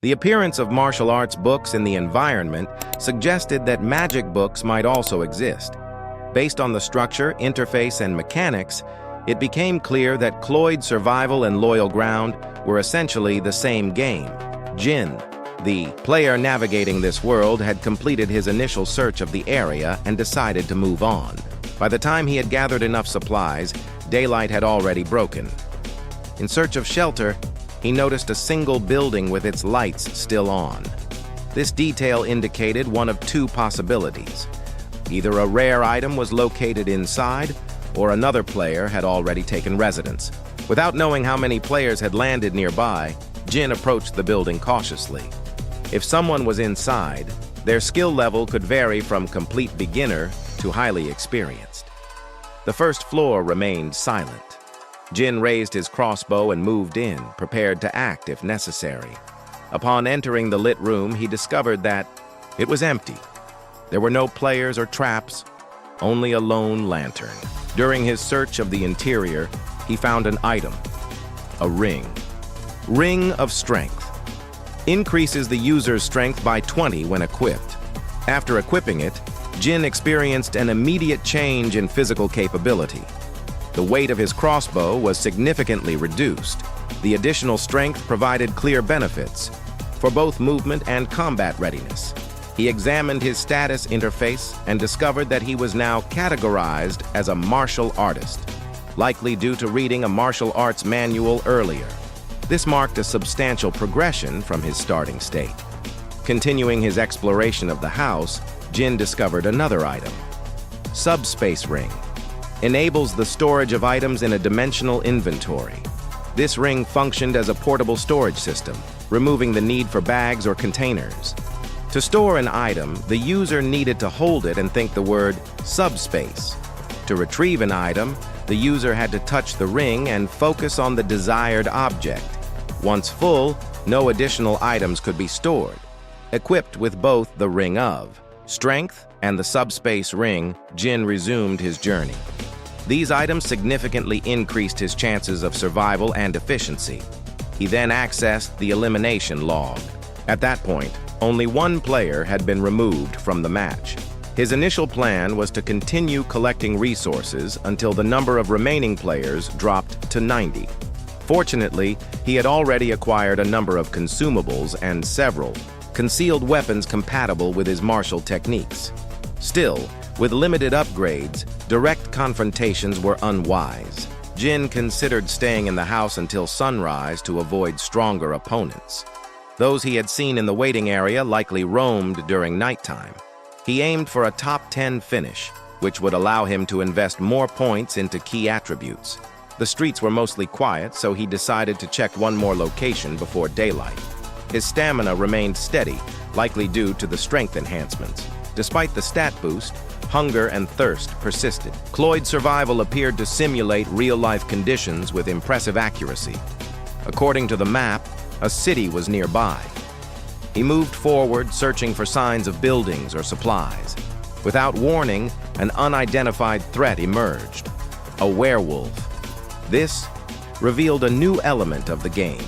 The appearance of martial arts books in the environment suggested that magic books might also exist. Based on the structure, interface, and mechanics, it became clear that Cloyd Survival and Loyal Ground were essentially the same game. Jin, the player navigating this world, had completed his initial search of the area and decided to move on. By the time he had gathered enough supplies, daylight had already broken. In search of shelter, he noticed a single building with its lights still on. This detail indicated one of two possibilities. Either a rare item was located inside, or another player had already taken residence. Without knowing how many players had landed nearby, Jin approached the building cautiously. If someone was inside, their skill level could vary from complete beginner to highly experienced. The first floor remained silent. Jin raised his crossbow and moved in, prepared to act if necessary. Upon entering the lit room, he discovered that it was empty. There were no players or traps, only a lone lantern. During his search of the interior, he found an item, a ring. Ring of Strength. Increases the user's strength by 20 when equipped. After equipping it, Jin experienced an immediate change in physical capability. The weight of his crossbow was significantly reduced. The additional strength provided clear benefits for both movement and combat readiness. He examined his status interface and discovered that he was now categorized as a martial artist, likely due to reading a martial arts manual earlier. This marked a substantial progression from his starting state. Continuing his exploration of the house, Jin discovered another item. Subspace Ring. Enables the storage of items in a dimensional inventory. This ring functioned as a portable storage system, removing the need for bags or containers. To store an item, the user needed to hold it and think the word subspace. To retrieve an item, the user had to touch the ring and focus on the desired object. Once full, no additional items could be stored. Equipped with both the Ring of Strength and the Subspace Ring, Jin resumed his journey. These items significantly increased his chances of survival and efficiency. He then accessed the elimination log. At that point, only one player had been removed from the match. His initial plan was to continue collecting resources until the number of remaining players dropped to 90. Fortunately, he had already acquired a number of consumables and several concealed weapons compatible with his martial techniques. Still, with limited upgrades, direct confrontations were unwise. Jin considered staying in the house until sunrise to avoid stronger opponents. Those he had seen in the waiting area likely roamed during nighttime. He aimed for a top 10 finish, which would allow him to invest more points into key attributes. The streets were mostly quiet, so he decided to check one more location before daylight. His stamina remained steady, likely due to the strength enhancements. Despite the stat boost, hunger and thirst persisted. Cloyd Survival appeared to simulate real-life conditions with impressive accuracy. According to the map, a city was nearby. He moved forward, searching for signs of buildings or supplies. Without warning, an unidentified threat emerged: a werewolf. This revealed a new element of the game.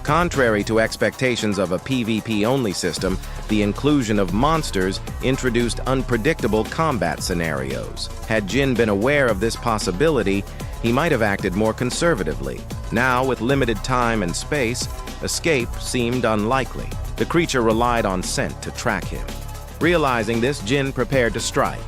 Contrary to expectations of a PvP-only system, the inclusion of monsters introduced unpredictable combat scenarios. Had Jin been aware of this possibility, he might have acted more conservatively. Now, with limited time and space, escape seemed unlikely. The creature relied on scent to track him. Realizing this, Jin prepared to strike.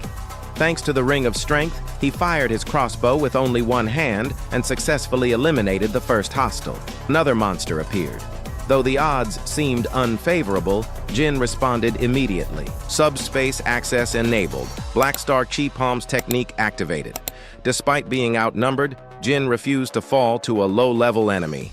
Thanks to the Ring of Strength, he fired his crossbow with only one hand and successfully eliminated the first hostile. Another monster appeared. Though the odds seemed unfavorable, Jin responded immediately. Subspace access enabled. Black Star Chi Palm's technique activated. Despite being outnumbered, Jin refused to fall to a low-level enemy.